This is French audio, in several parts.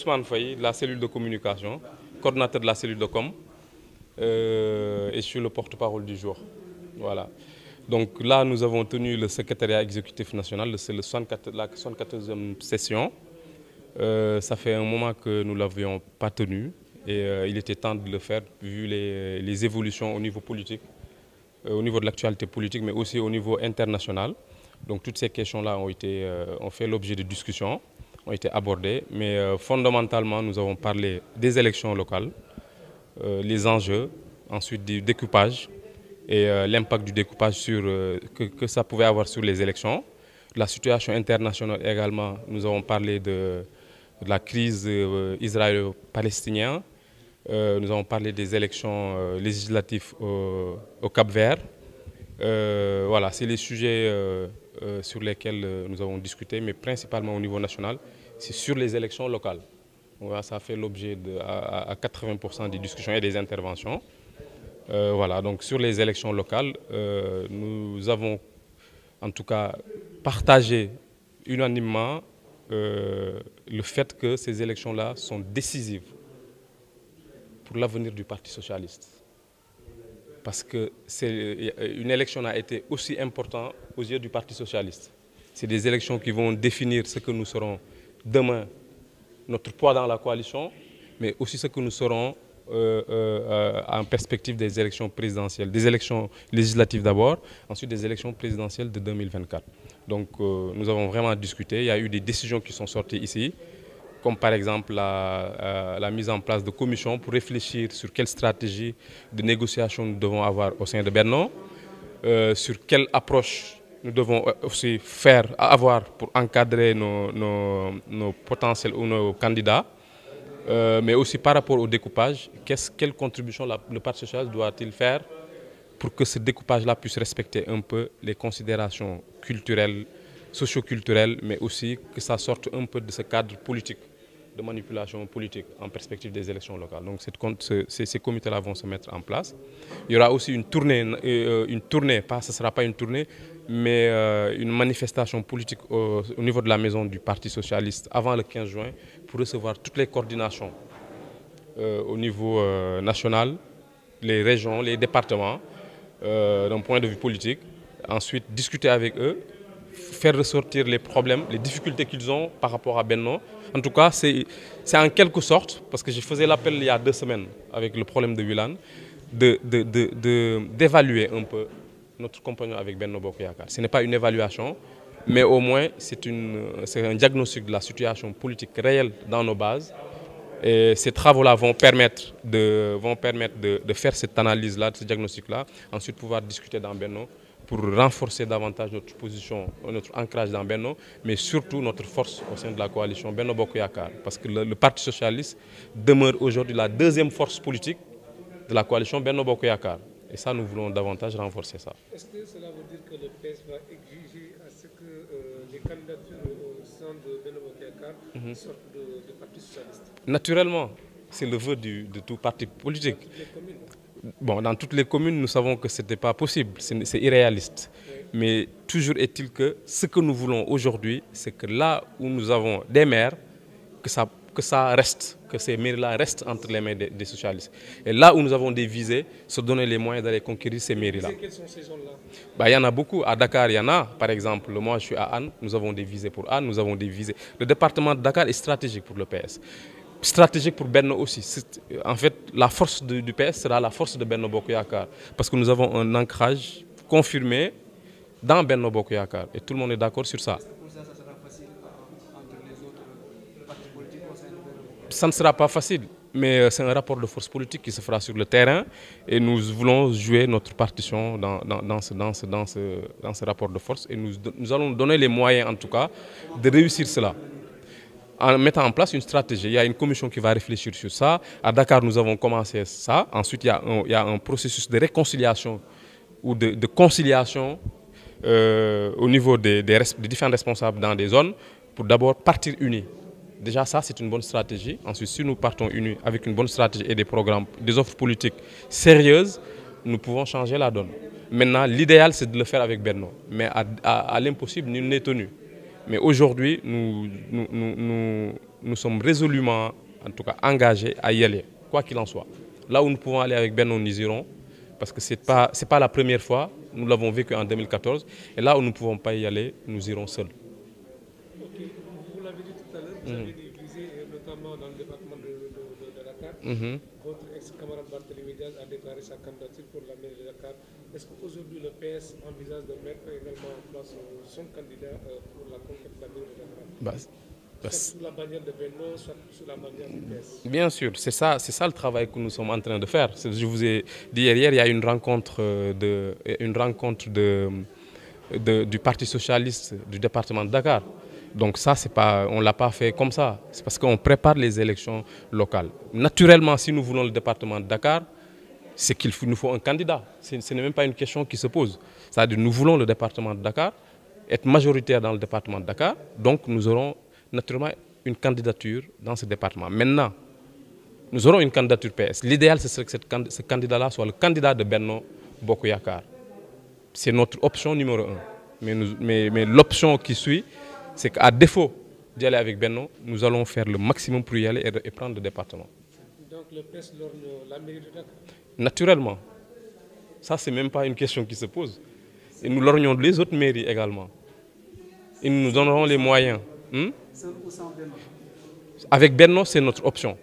Ousmane Faye, de la cellule de communication, coordonnateur de la cellule de com, et je suis le porte-parole du jour. Voilà. Donc là, nous avons tenu le secrétariat exécutif national, c'est la 74e session. Ça fait un moment que nous ne l'avions pas tenu et il était temps de le faire vu les évolutions au niveau politique, au niveau de l'actualité politique, mais aussi au niveau international. Donc toutes ces questions-là ont fait l'objet de discussions, ont été abordées, mais fondamentalement, nous avons parlé des élections locales, les enjeux, ensuite du découpage et l'impact du découpage que ça pouvait avoir sur les élections. La situation internationale également, nous avons parlé de la crise israélo-palestinienne. Nous avons parlé des élections législatives au Cap-Vert. Voilà, c'est les sujets sur lesquels nous avons discuté, mais principalement au niveau national, c'est sur les élections locales. Voilà, ça a fait l'objet à 80% des discussions et des interventions. Voilà, donc sur les élections locales, nous avons en tout cas partagé unanimement le fait que ces élections-là sont décisives pour l'avenir du Parti socialiste. Parce que une élection a été aussi importante aux yeux du Parti socialiste. C'est des élections qui vont définir ce que nous serons demain, notre poids dans la coalition, mais aussi ce que nous serons en perspective des élections présidentielles, des élections législatives d'abord, ensuite des élections présidentielles de 2024. Donc nous avons vraiment discuté, il y a eu des décisions qui sont sorties ici, comme par exemple la mise en place de commissions pour réfléchir sur quelle stratégie de négociation nous devons avoir au sein de Benno, sur quelle approche nous devons aussi avoir pour encadrer nos potentiels ou nos candidats, mais aussi par rapport au découpage, quelle contribution le Parti socialiste doit-il faire pour que ce découpage-là puisse respecter un peu les considérations culturelles, socio-culturelles, mais aussi que ça sorte un peu de ce cadre politique, de manipulation politique en perspective des élections locales. Donc ces comités-là vont se mettre en place. Il y aura aussi ce ne sera pas une tournée, mais une manifestation politique au niveau de la maison du Parti socialiste avant le 15 juin pour recevoir toutes les coordinations au niveau national, les régions, les départements, d'un point de vue politique. Ensuite, discuter avec eux, faire ressortir les problèmes, les difficultés qu'ils ont par rapport à Benno. En tout cas, c'est en quelque sorte, parce que je faisais l'appel il y a 2 semaines avec le problème de Wilane, d'évaluer un peu notre compagnon avec Benno Bokk Yakaar. Ce n'est pas une évaluation, mais au moins c'est un diagnostic de la situation politique réelle dans nos bases. Et ces travaux-là vont permettre de faire cette analyse-là, ce diagnostic-là, ensuite pouvoir discuter dans Benno pour renforcer davantage notre position, notre ancrage dans Benno, mais surtout notre force au sein de la coalition Benno Bokk Yakaar. Parce que le Parti socialiste demeure aujourd'hui la deuxième force politique de la coalition Benno Bokk Yakaar. Et ça, nous voulons davantage renforcer ça. Est-ce que cela veut dire que le PS va exiger à ce que les candidatures au sein de Benno Bokk Yakaar sortent du Parti socialiste? Naturellement, c'est le vœu de tout parti politique. Dans toutes les communes. Bon, dans toutes les communes, nous savons que ce n'était pas possible, c'est irréaliste. Oui. Mais toujours est-il que ce que nous voulons aujourd'hui, c'est que là où nous avons des maires, que ça reste, que ces mairies-là restent entre les mains des socialistes. Et là où nous avons des visées, se donner les moyens d'aller conquérir ces mairies-là. Quelles sont ces zones-là? Il y en a beaucoup. À Dakar, il y en a. Par exemple, moi je suis à Anne, nous avons des visées pour Anne, nous avons des visées. Le département de Dakar est stratégique pour le PS. Stratégique pour Benno aussi. En fait, la force du PS sera la force de Benno Bokk Yakaar. Parce que nous avons un ancrage confirmé dans Benno Bokk Yakaar. Et tout le monde est d'accord sur ça. Ça ne sera pas facile, mais c'est un rapport de force politique qui se fera sur le terrain et nous voulons jouer notre partition dans ce rapport de force et nous allons donner les moyens en tout cas de réussir cela en mettant en place une stratégie. Il y a une commission qui va réfléchir sur ça. À Dakar, nous avons commencé ça. Ensuite, il y a un processus de réconciliation ou de conciliation au niveau des différents responsables dans des zones pour d'abord partir unis. Déjà, ça, c'est une bonne stratégie. Ensuite, si nous partons unis avec une bonne stratégie et des programmes, des offres politiques sérieuses, nous pouvons changer la donne. Maintenant, l'idéal, c'est de le faire avec Benno. Mais à l'impossible, nul n'est tenu. Mais aujourd'hui, nous nous sommes résolument, en tout cas, engagés à y aller, quoi qu'il en soit. Là où nous pouvons aller avec Benno, nous irons, parce que ce n'est pas la première fois, nous l'avons vécu en 2014, et là où nous ne pouvons pas y aller, nous irons seuls. Ok, vous l'avez dit tout à l'heure, vous avez visé notamment dans le département de Dakar. Votre ex-camarade Barthélémy Diaz a déclaré sa candidature pour la mairie de Dakar. Est-ce qu'aujourd'hui le PS envisage de mettre également en place son candidat pour la conquête de la mairie de Dakar, soit sous la bannière de Benno, soit sous la bannière du PS? Bien sûr, c'est ça le travail que nous sommes en train de faire. Je vous ai dit hier, il y a une rencontre, du Parti socialiste du département de Dakar. Donc ça, on ne l'a pas fait comme ça. C'est parce qu'on prépare les élections locales. Naturellement, si nous voulons le département de Dakar, c'est qu'il nous faut un candidat. Ce n'est même pas une question qui se pose. C'est-à-dire que nous voulons le département de Dakar, être majoritaire dans le département de Dakar. Donc nous aurons naturellement une candidature dans ce département. Maintenant, nous aurons une candidature PS. L'idéal, ce serait que ce candidat-là soit le candidat de Benno Bokk Yakaar. C'est notre option numéro 1. Mais l'option qui suit, c'est qu'à défaut d'y aller avec Benno, nous allons faire le maximum pour y aller et prendre le département. Donc le PS lorgne la mairie de Dakar? Naturellement. Ça, ce n'est même pas une question qui se pose. Et nous lorgnons les autres mairies également. Et nous nous donnerons les moyens. Seul ou sans Benno? Avec Benno, c'est notre option.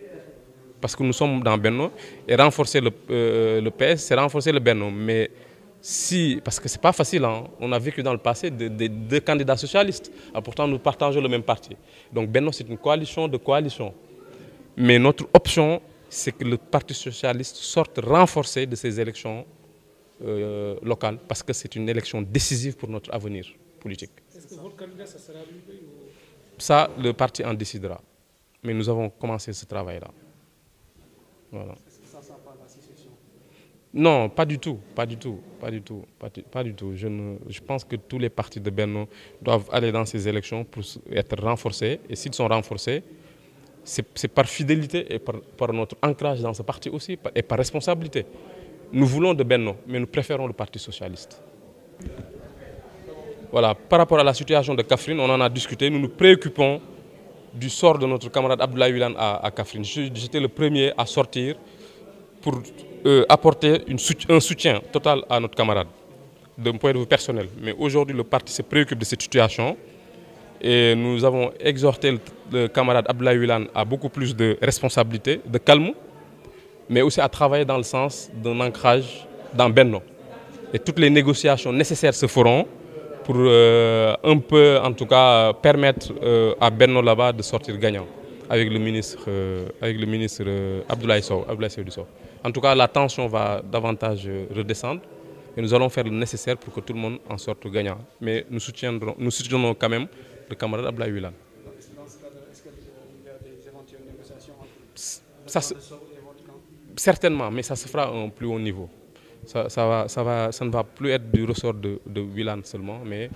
Parce que nous sommes dans Benno, et renforcer le PS, c'est renforcer le Benno. Mais parce que ce n'est pas facile, hein. On a vécu dans le passé deux candidats socialistes. Pourtant, nous partageons le même parti. Donc Benno, c'est une coalition de coalitions. Mais notre option, c'est que le Parti socialiste sorte renforcé de ces élections locales, parce que c'est une élection décisive pour notre avenir politique. Est-ce que votre candidat, ça sera lui ou... Ça, le parti en décidera. Mais nous avons commencé ce travail-là. Voilà. Est-ce que ça sera pas la sécession? Non, pas du tout, pas du tout, pas du tout, pas du tout. Je pense que tous les partis de Benno doivent aller dans ces élections pour être renforcés. Et s'ils sont renforcés, c'est par fidélité et par notre ancrage dans ce parti aussi, et par responsabilité. Nous voulons de Benno, mais nous préférons le Parti socialiste. Voilà, par rapport à la situation de Kaffrine, on en a discuté. Nous nous préoccupons du sort de notre camarade Abdoulaye Wilane à Kaffrine. J'étais le premier à sortir pour apporter un soutien total à notre camarade, d'un point de vue personnel. Mais aujourd'hui, le parti se préoccupe de cette situation et nous avons exhorté le camarade Abdoulaye Wilane à beaucoup plus de responsabilité, de calme, mais aussi à travailler dans le sens d'un ancrage dans Benno. Et toutes les négociations nécessaires se feront pour un peu, en tout cas, permettre à Benno là-bas de sortir gagnant avec le ministre Abdoulaye Seydou Sow. En tout cas, la tension va davantage redescendre et nous allons faire le nécessaire pour que tout le monde en sorte gagnant. Mais nous soutiendrons quand même le camarade Abdoulaye Wilane. Dans ce cadre, est-ce qu'il y a des éventuelles négociations entre certainement, mais ça se fera à un plus haut niveau. Ça ne va plus être du ressort de Wilane seulement, mais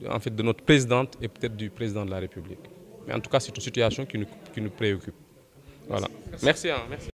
en fait, de notre présidente et peut-être du président de la République. Mais en tout cas, c'est une situation qui nous préoccupe. Voilà. Merci. Merci.